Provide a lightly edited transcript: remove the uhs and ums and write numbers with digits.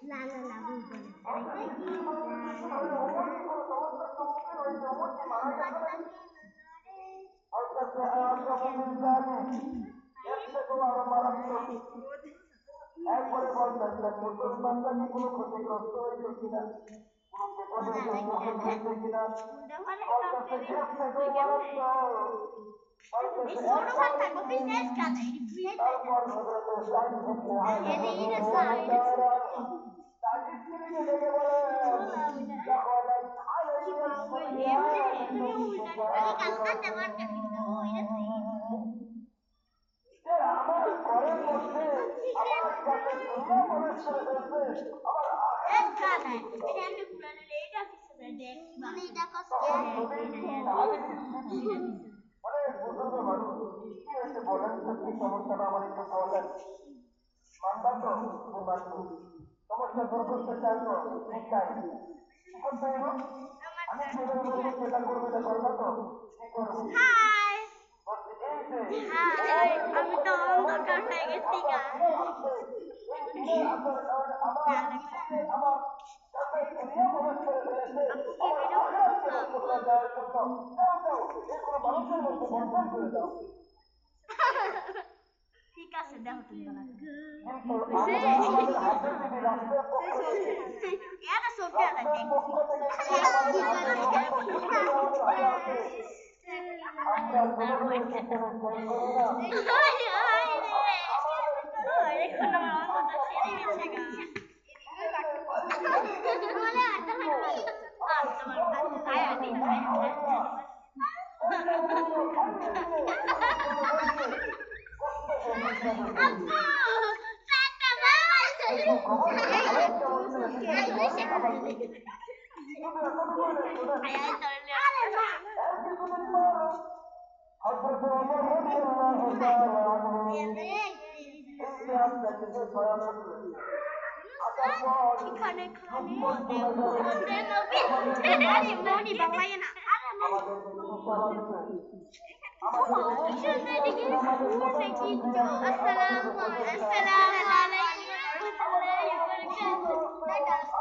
লা লা লা ভুল বলেছে আরেকটা কি লা লা লা একবারে বলতেছেন মুসলমানরা কি কোনো ক্ষতিগ্রস্ত হয়েছে কিনা কোনো বিপদে সম্মুখীন হয়েছে কিনা বলতেছে গেছে গো তারপর হযরত সাইদ ইবনে তাজিদ থেকে বলে দখলাত আলাইয়া দুনিয়া যে আমার ঘরের মধ্যে আমার কাছে দুনিয়া প্রবেশ করে ফেলছে আমার অনেক বুজুর্গ মানুষ কি হয়েছে বলেন তো কি সমস্যাটা আমার একটু বলেন মানবা তো তুমি মানবো সমস্যা দূর করতে চাই তো ঠিক নাই কি করতে হবে আমি যেটা বলবো সেটা করবে এটা করবা তো কি করবো আমি তো অন্ধকার হয়ে গেছি ঠিক আছে দেখো তুমি আসসালামু আলাইকুম